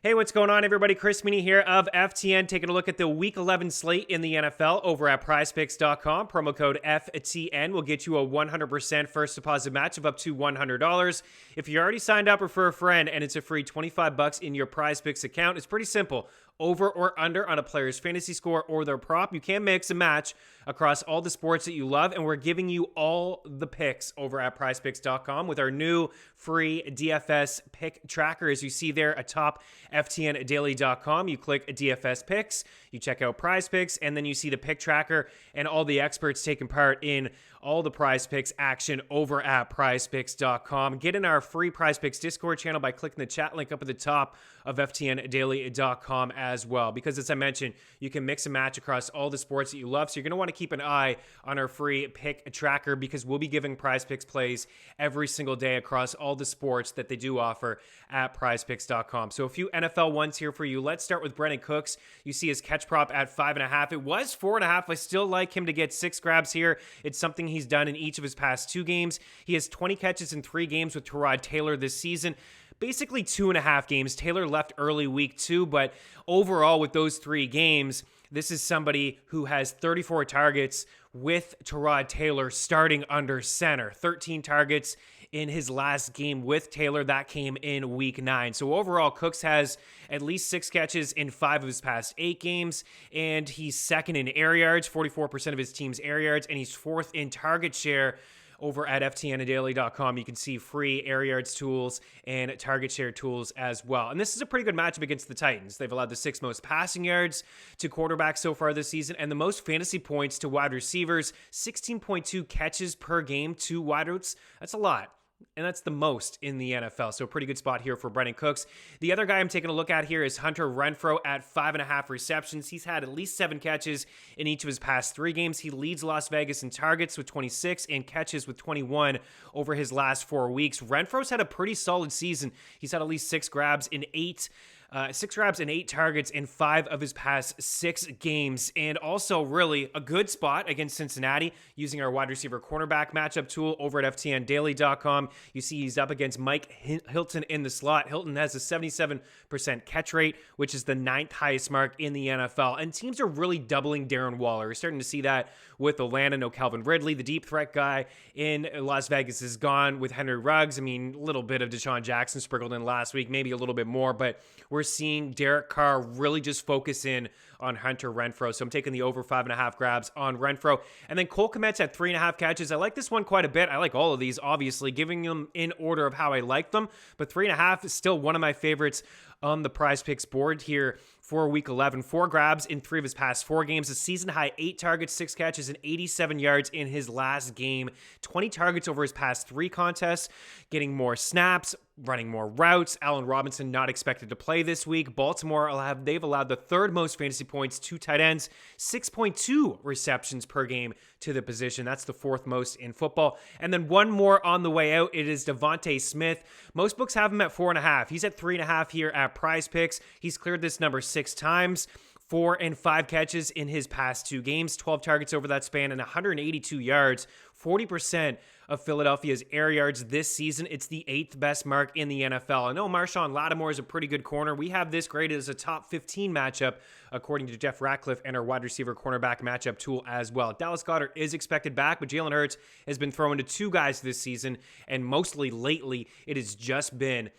Hey, what's going on, everybody? Chris Meany here of FTN, taking a look at the Week 11 slate in the NFL over at PrizePicks.com. Promo code FTN will get you a 100% first deposit match of up to $100. If you already signed up or for a friend, and it's a free $25 in your PrizePicks account, it's pretty simple. Over or under on a player's fantasy score or their prop. You can mix and match across all the sports that you love, and we're giving you all the picks over at PrizePicks.com with our new free DFS pick tracker. As you see there atop FTNDaily.com, you click DFS picks, you check out PrizePicks, and then you see the pick tracker and all the experts taking part in all the PrizePicks action over at PrizePicks.com. Get in our free PrizePicks Discord channel by clicking the chat link up at the top of FTNDaily.com as well. Because as I mentioned, you can mix and match across all the sports that you love. So you're going to want to keep an eye on our free pick tracker because we'll be giving PrizePicks plays every single day across all the sports that they do offer at PrizePicks.com. So a few NFL ones here for you. Let's start with Brennan Cooks. You see his catch prop at 5.5. It was 4.5. I still like him to get 6 grabs here. It's something he's done in each of his past 2 games. He has 20 catches in 3 games with Tyrod Taylor this season. Basically 2.5 games. Taylor left early week 2, but overall with those 3 games, this is somebody who has 34 targets with Tyrod Taylor starting under center. 13 targets in his last game with Taylor. That came in week 9. So overall, Cooks has at least 6 catches in 5 of his past 8 games, and he's second in air yards, 44% of his team's air yards, and he's 4th in target share. Over at FTNDaily.com, you can see free air yards tools and target share tools as well. And this is a pretty good matchup against the Titans. They've allowed the 6th most passing yards to quarterbacks so far this season and the most fantasy points to wide receivers, 16.2 catches per game to wideouts. That's a lot. And that's the most in the NFL. So a pretty good spot here for Brennan Cooks. The other guy I'm taking a look at here is Hunter Renfrow at 5.5 receptions. He's had at least 7 catches in each of his past 3 games. He leads Las Vegas in targets with 26 and catches with 21 over his last 4 weeks. Renfrow's had a pretty solid season. He's had at least 6 grabs and 8 targets in 5 of his past 6 games. And also really a good spot against Cincinnati using our wide receiver cornerback matchup tool over at FTNDaily.com. You see he's up against Mike Hilton in the slot. Hilton has a 77% catch rate, which is the 9th highest mark in the NFL. And teams are really doubling Darren Waller. We're starting to see that with Atlanta. No Calvin Ridley, the deep threat guy in Las Vegas, is gone with Henry Ruggs. I mean, a little bit of Deshaun Jackson sprinkled in last week, maybe a little bit more, but we're seeing Derek Carr really just focus in on Hunter Renfrow. So I'm taking the over 5.5 grabs on Renfrow. And then Cole Kmet's at 3.5 catches. I like this one quite a bit. I like all of these, obviously, giving them in order of how I like them. But 3.5 is still one of my favorites on the PrizePicks board here for week 11. 4 grabs in 3 of his past 4 games. A season high 8 targets, 6 catches, and 87 yards in his last game. 20 targets over his past 3 contests, getting more snaps, running more routes. Allen Robinson not expected to play this week. Baltimore, they've allowed the 3rd most fantasy points to tight ends, 6.2 receptions per game to the position. That's the 4th most in football. And then one more on the way out. It is Devonta Smith. Most books have him at 4.5. He's at 3.5 here at PrizePicks. He's cleared this number 6 times. 4 and 5 catches in his past 2 games, 12 targets over that span, and 182 yards, 40% of Philadelphia's air yards this season. It's the 8th best mark in the NFL. I know Marshawn Lattimore is a pretty good corner. We have this graded as a top 15 matchup, according to Jeff Ratcliffe and our wide receiver cornerback matchup tool as well. Dallas Goedert is expected back, but Jalen Hurts has been thrown to 2 guys this season, and mostly lately, it has just been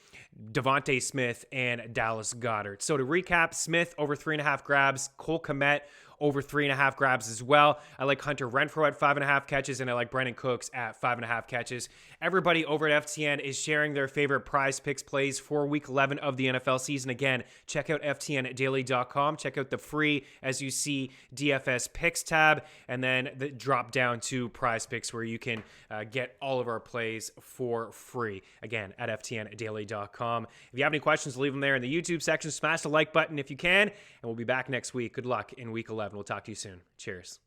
Devonta Smith and Dallas Goedert. So to recap, Smith over 3.5 grabs, Cole Kmet over 3.5 grabs as well. I like Hunter Renfrow at 5.5 catches, and I like Brennan Cooks at 5.5 catches. Everybody over at FTN is sharing their favorite PrizePicks plays for week 11 of the NFL season. Again, check out FTNDaily.com. Check out the free, as you see, DFS picks tab, and then the drop down to PrizePicks where you can get all of our plays for free. Again, at FTNDaily.com. If you have any questions, leave them there in the YouTube section. Smash the like button if you can, and we'll be back next week. Good luck in week 11. We'll talk to you soon. Cheers.